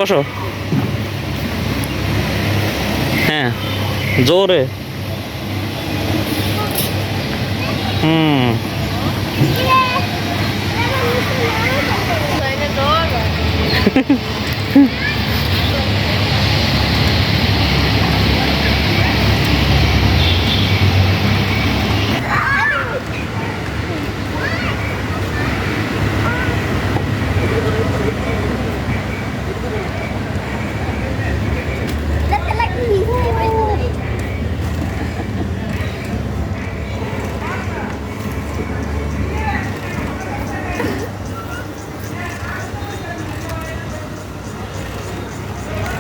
বসো। হ্যাঁ জোরে। হুম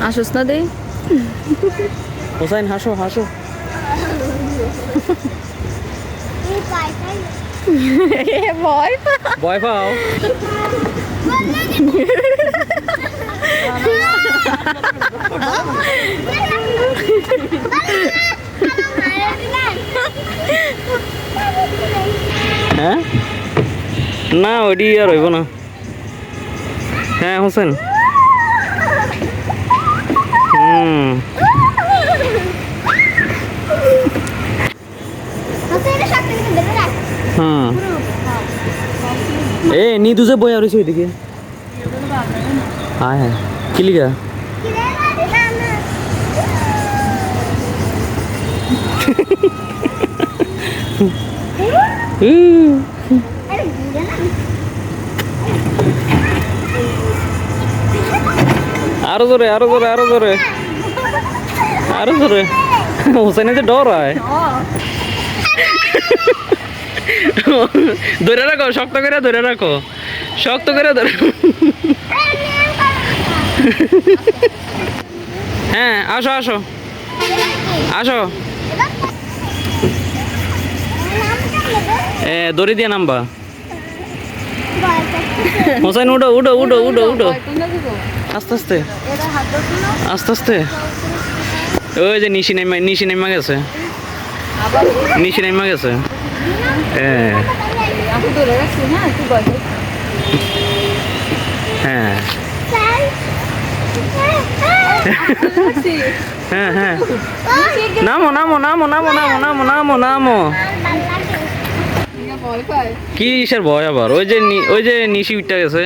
আসোস না দে হোসাইন হাসো হাসো। ভয় ভয় পাও? হ্যাঁ না ওইটি আর হইব না। হ্যাঁ হোসেন। হুম এ নিদু যে বই আর ওইদিকে। হ্যাঁ হ্যাঁ কি লিগা? আরো জোরে আরো জোরে আরো জোরে আরো জোরে। হোসেনের যে ডর হয়। ধরে রাখো শক্ত করে ধরে রাখো শক্ত করে ধরে। হ্যাঁ আসো আসো আসো। দড়ি দিয়ে নামবা। হোসেন উঠো উঠো উঠো উঠো উঠো আস্তে আস্তে আস্তে আস্তে। ওই যে নিশি নেমা গেছে নিশি নেমা গেছে। হ্যাঁ হ্যাঁ হ্যাঁ হ্যাঁ নামো নামো নামো নামো নামো নামো নামো নামো। কি কিসের ভয় আবার? ওই যে নিশি উঠে গেছে।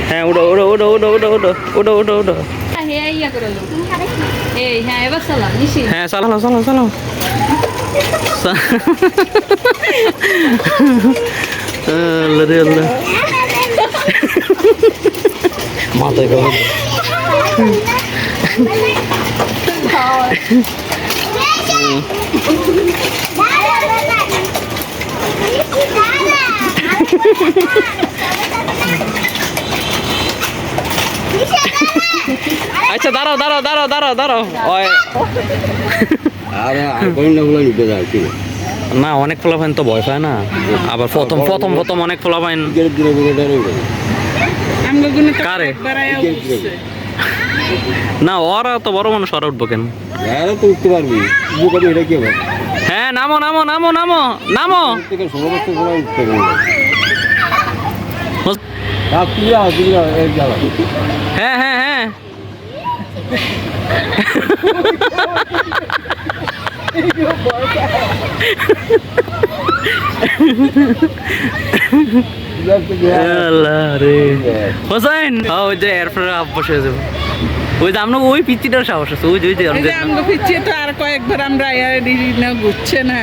হ্যাঁ উঠো উঠো উঠো উঠো উঠো উঠো উঠো উঠো উঠো। হ্যাঁ চালাও চালাও চালাও। আল্লাহ রে আল্লাহ মাথায় গেল। আচ্ছা দাঁড়াও দাঁড়াও দাঁড়াও দাঁড়াও দাঁড়াও। না অনেক ফলাফাইন তো ভয় পায় না। আবার প্রথম প্রথম প্রথম অনেক ফলাফাইন। না ওরা তো বড় মানুষ ওরা উঠবো কেন? উঠতে পারবি। হ্যাঁ নামো নামো নামো নামো নামো। হ্যাঁ হ্যাঁ হ্যাঁ হোসেন ওই যে এরপরে বসে যাবো। ওই যে আমরা ওই পিচিটার সাহস আছে। ওই যে আমরা পিচি তো আর কয়েকবার আমরা ঘুরছে না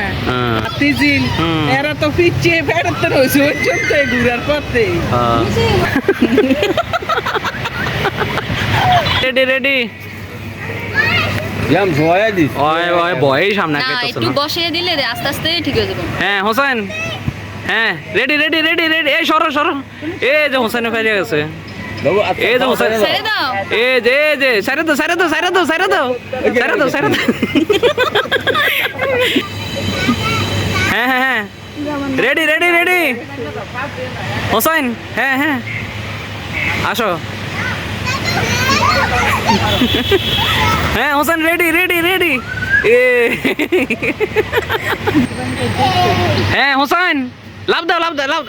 এরা তো পিছিয়ে বেড়াতে রয়েছে ওই জন্য ঘুরার পথে। রেডি রেডি ভয় সামনে একটু বসিয়ে দিলে আস্তে আস্তে ঠিক হয়ে যাবে। হ্যাঁ হোসেন হ্যাঁ রেডি রেডি রেডি রেডি। এই সরো সরো। এই যে হোসেনে ফেলে গেছে। এই যে হোসেন ছেড়ে দাও। এই যে সাইরে দাও সাইরে দাও সাইরে দাও সাইরে দাও সাইরে দাও সাইরে দাও। হ্যাঁ হ্যাঁ হ্যাঁ রেডি রেডি রেডি হোসেন। হ্যাঁ হ্যাঁ আসো। হ্যাঁ হোসেন রেডি রেডি রেডি। হ্যাঁ হোসেন লাভ দাও লাভ দাও লাভ।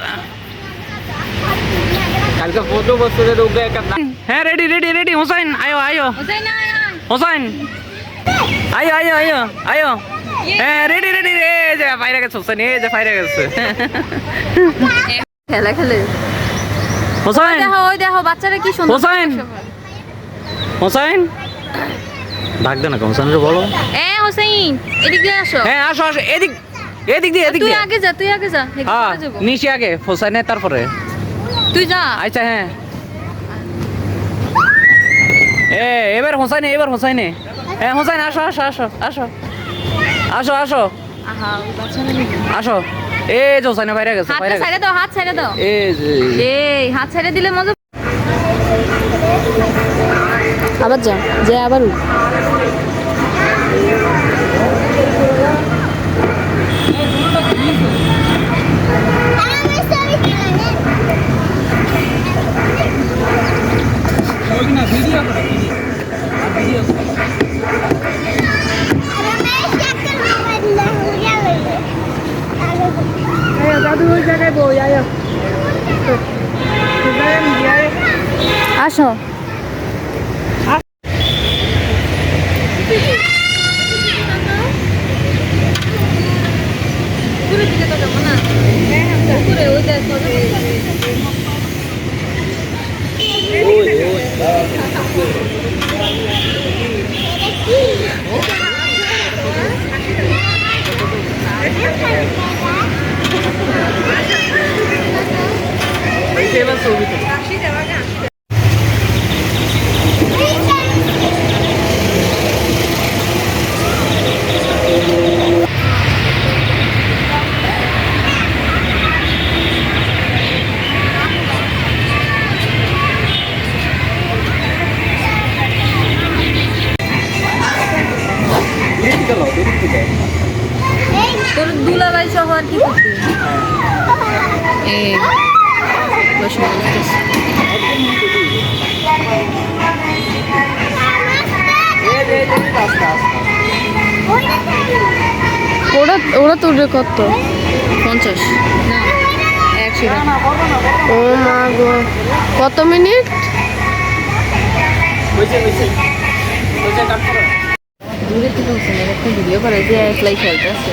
কালকে ফটো বসতে রোগে একটা হ্যাঁ রেডি রেডি রেডি হোসেন আয়ো আয়ো হোসেন আয়ো আয়ো আয়ো আয়ো হ্যাঁ রেডি রেডি রে যে বাইরে গেছে হোসেন এই যে বাইরে গেছে খেলা খেলে হোসেন ওই দেখো বাচ্চারা কি সুন্দর হোসেন হোসেন ডাক দে না হোসেন রে বলো হোসেন এদিকে আসো হ্যাঁ আসো আসো এদিক এদিক দিয়ে এদিক তুই দিয়ে আগে যা তুই আগে যা হ্যাঁ এদিকে যাবো নিচে আগে হোসেনের তারপরে তুই যা আচ্ছা হ্যাঁ এবার হোসাইনে এবার হোসাইনে হ্যাঁ হোসাইন আসো আসো আসো আসো আসো আসো আহা ওই বাচ্চারা নাকি? আসো এই যে হোসাইনে বাইরে গেছে হাতটা বাইরে গেছে ছেড়ে দাও হাত ছেড়ে দাও এই যে এই হাত ছেড়ে দিলে মজা আবার যা যে আবার উঠ। আসো এবার ছবি তো তোর দুলাভাই সহ আর কি করতে এই বসে বসতেছে। ওরা ওরা তোর কত 50 না 100 টাকা ও মা গো কত মিনিট দূরে থেকে হচ্ছে না একটা ভিডিও করে যে একলাই খেলতে আছে